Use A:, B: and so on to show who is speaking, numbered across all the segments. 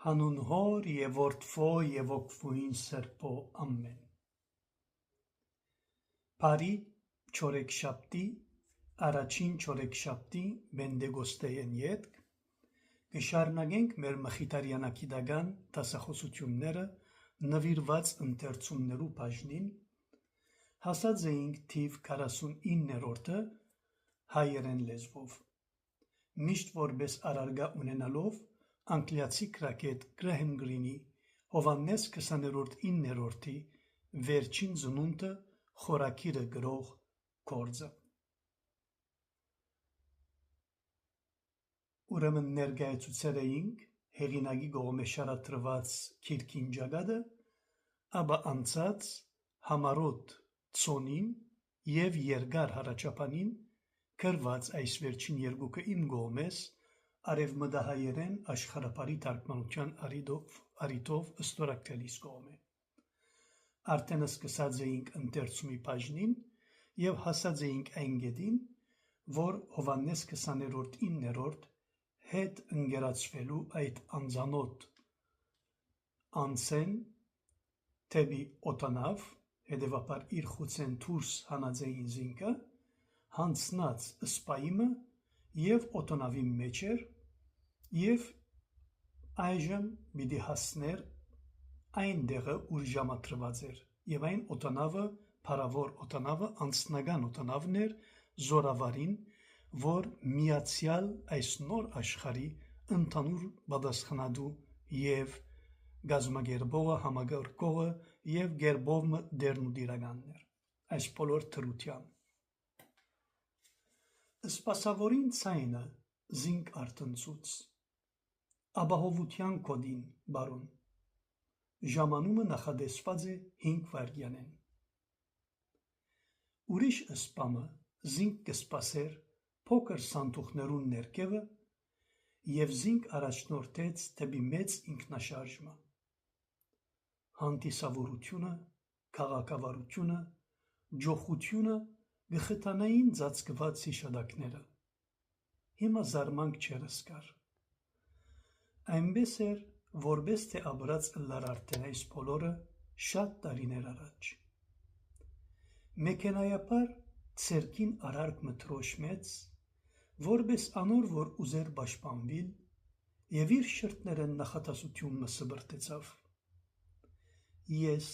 A: Հանուն Հոր և Որդվո և Օգնուին Սրբո ամեն։ Բարի չորեքշաբթի, առաջին չորեքշաբթի Պենտեկոստեյեն ետք կշարունակենք մեր մխիթարյանագիտական դասախոսությունները նվիրված ընթերցումներու բաժնին, հասած էինք թիվ 49-րդը հայերեն լեզվով։ Միշտ որպես առարգա ունենալով անգլիացի գրագետ Գրեհեմ Գրինի Հովհաննես 20-9-րդի վերջին ծնունդը խորագիրը գրող գործը։ Ուրեմն ներկայացուցել էինք հեղինակի կողմէ շարադրված գիրքին ճակատը, ապա անցած համառոտ ցոնին և երկար հառաչապանին գրված այս վերջին երկուքը իմ կողմես արևմտահայերեն աշխարհապարի թարգմանության առիթով ստորագրելիս կողմէ։ Արդեն սկսած էինք ընթերցումի բաժնին և հասած էինք այն կետին, որ Հովհաննես 20-9 հետ ընկերացվելու այդ անծանոթ անձեն դեպի օդանավ, հետևաբար իր խուցեն դուրս հանած էին զինքը, հանձնած սպայիմը և օդանավի մեջ էր և այժմ պիտի հասներ այն տեղը, ուր ժամադրված էր, և այն օդանավը, փառավոր օդանավը, անձնական օդանավն էր զորավարին, որ միացյալ այս նոր աշխարհի ընդհանուր պատասխանատու և կազմակերպողը, համակարգողը և գերբովմը դերն ու տիրականն էր այս բոլոր դրությամբ։ Սպասավորին ձայնը զինք արթնցուց. «Ապահովության կոդին, բարոն, ժամանումը նախատեսված է 5 վայրկյանեն»։ Ուրիշ սպամը զինք կսպասեր փոքր սանդուղքներուն ներքևը և զինք առաջնորդեց դեպի մեծ ինքնաշարժը։ Հանդիսավորությունը, քաղաքավարությունը, ջոխությունը կխթանային ծածկված հիշատակները։ Հիմա զարմանք չէր զգար։ Այնպես էր, որպես թե ապրած ըլլար արդեն այս բոլորը շատ տարիներ առաջ։ Մեքենայաբար ձեռքին արարք մը դրոշմեց, որպես անոր որ ուզեր պաշտպանվիլ, և իր շրթներեն նախադասություն մը սբրտեցավ. «Ես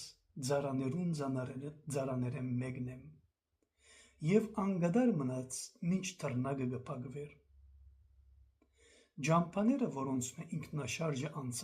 A: ծառաներուն ծառաներէն մեկն եմ» և անգադար մնաց, մինչ թռնակը կփակվեր։ Ճամփաները, որոնցմէ ինքնաշարժը